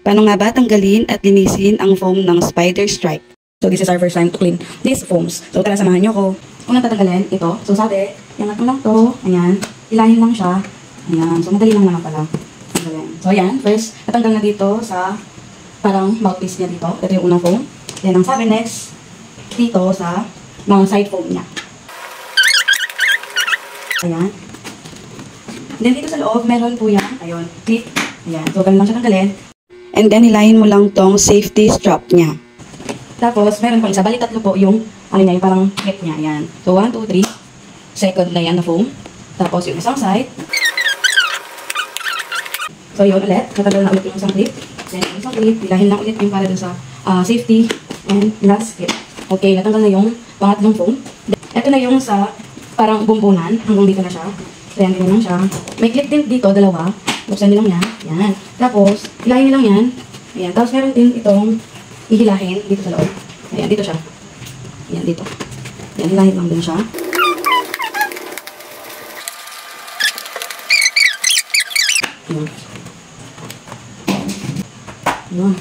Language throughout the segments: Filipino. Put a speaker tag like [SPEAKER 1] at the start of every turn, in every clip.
[SPEAKER 1] Paano nga ba tanggalin at linisin ang foam ng Spider Strike? So this is our first time to clean these foams. So tara, samahan nyo ko. Unang tatanggalin, ito. So sabi, iangat mo lang to. Ayan. Ilahin lang siya. Ayan. So madali lang naman pala. Tanggalin. So ayan. First, natanggal na dito sa parang mouthpiece niya dito. Ito yung unang foam. Then ang sabi next, dito sa mga side foam niya. Ayan. Then dito sa loob, meron po yan. Ayun. Clip. Ayan. So ganun lang siya tanggalin. And then, hilahin mo lang tong safety strap niya. Tapos, meron po isa. Bali, tatlo po yung, ano niya, yung parang clip niya. Ayan. So, 1, 2, 3. Second na yan na foam. Tapos, yung isang side. So, yun ulit. Natanggal na ulit yung isang clip. Then, yung isang clip. Hilahin lang ulit yung para dun sa safety. And last clip. Okay, natanggal na yung pangatlong foam. Ito na yung sa parang bumbunan. Hanggang dito na siya. Then, dito lang siya. May clip din dito, dalawa. Buksan nyo lang yan. Yan. Tapos, hilahin nyo lang yan. Ayan. Tapos, meron din itong ihilahin dito sa loob. Ayan, dito siya. Ayan, dito. Ayan, hilahin lang din siya. Ayan. Ayan.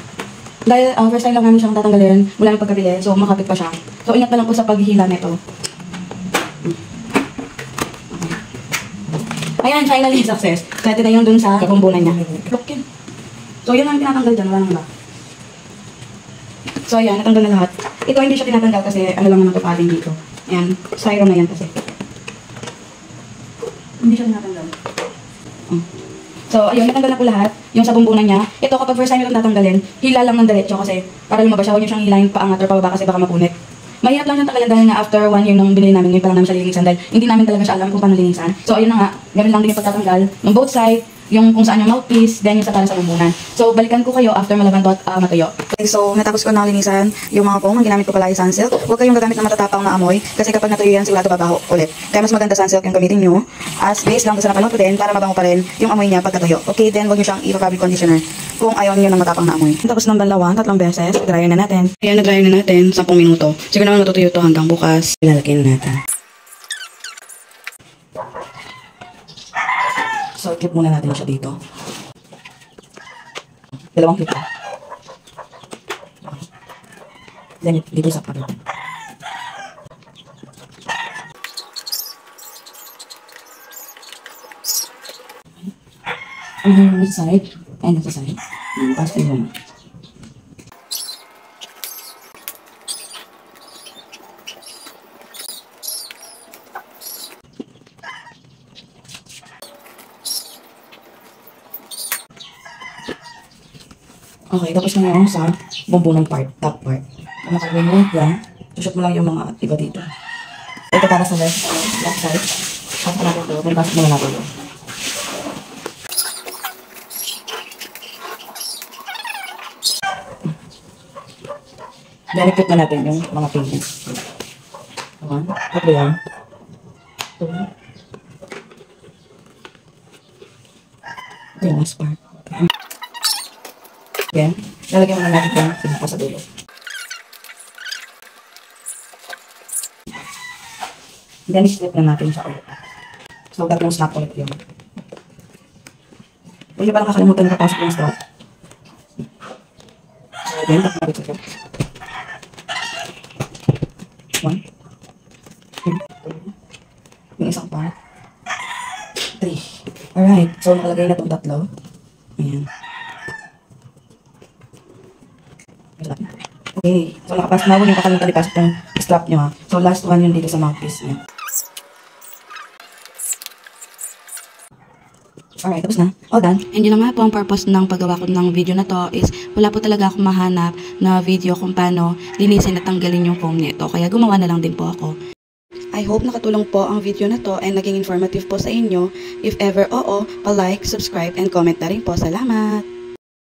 [SPEAKER 1] Dahil first time lang namin siyang tatanggalin mula ng pagkabili, so makapit pa siya. So, ingat na lang po sa paghihila nito. Ayan, finally success. So, ito na yung dun sa kabumbunan niya. Look yun. So, yun ang tinatanggal dyan. Wala nang ba? So, ayan, natanggal na lahat. Ito hindi siya tinatanggal kasi ano lang naman ito padding dito. Ayan, styro na yan kasi. Hindi siya tinatanggal. So, ayun, natanggal na po lahat. Yung sa bumbunan niya. Ito, kapag first time itong tatanggalin, hila lang ng diretso kasi para lumabas siya. Huwag nyo siyang hilahin paangat or pababa kasi baka mapunit. Mahirap lang siyang tanggalin dahil nga after 1 year nung binili namin, ngayon pa lang namin siya lilinisan dahil hindi namin talaga siya alam kung paano linisan. So, ayun na nga, ganoon lang din yung pagtatanggal ng both side, yung kung saan yung mouthpiece, then yung sa para sa bumbunan. So, balikan ko kayo after malaban to at matuyo. Okay, so, natapos ko na linisan yung mga foam. Ang ginamit ko pala ay sunsilk. Huwag kayong gagamit ng matatapang na amoy kasi kapag natuyo yan, sigurado babaho ulit. Kaya mas maganda sunsilk yung gamitin nyo as base lang sa napalong ko din para mabango pa rin yung amoy niya pagkatuyo. Okay, then huwag nyo siyang i-fabric conditioner kung ayaw nyo ng matapang na amoy. Tapos ng banlawan, 3 beses, dryer na natin. Ayan, na-dryer na natin, 10 minuto. Siguro naman matutuyo to hanggang bukas. Ilalagyan na natin. So, clip muna natin siya dito. 2 clip. Then, dito sa parit. This side, and this side. Tapos yun. Okay, tapos na yung sa bumbunang part, top part. Ano ka mo yan? Sushoot mo lang yung mga iba dito. Ito para sa left side. Pasok natin ito. Then pasok muna natin ito. Then ikot na natin yung mga pins. Ayan. Ito yan. Ito. Ito yung last part. Yan. Lalagyan mo na natin yung pinaka sa dulo. Then, i-strip na natin siya ulit. So, gagawin snap ulit yun. Huwag niyo parang kakalimutan na kapasok yung strap. Then, tapos natin siya. 1, 2, yung isang part. 3. Alright. So, nakalagay na itong 3. Ayan. Okay. So, nakapasok na. Huwag yung kakalimutan ipasok yung strap nyo ha. So, last one yun dito sa mouthpiece niya. Alright, tapos na. All done. And yun na nga po ang purpose ng paggawa ko ng video na to is wala po talaga akong mahanap na video kung paano linisin at tanggalin yung foam nito. Kaya gumawa na lang din po ako. I hope nakatulong po ang video na to and naging informative po sa inyo. If ever oo, pa-like, subscribe, and comment na rin po. Salamat!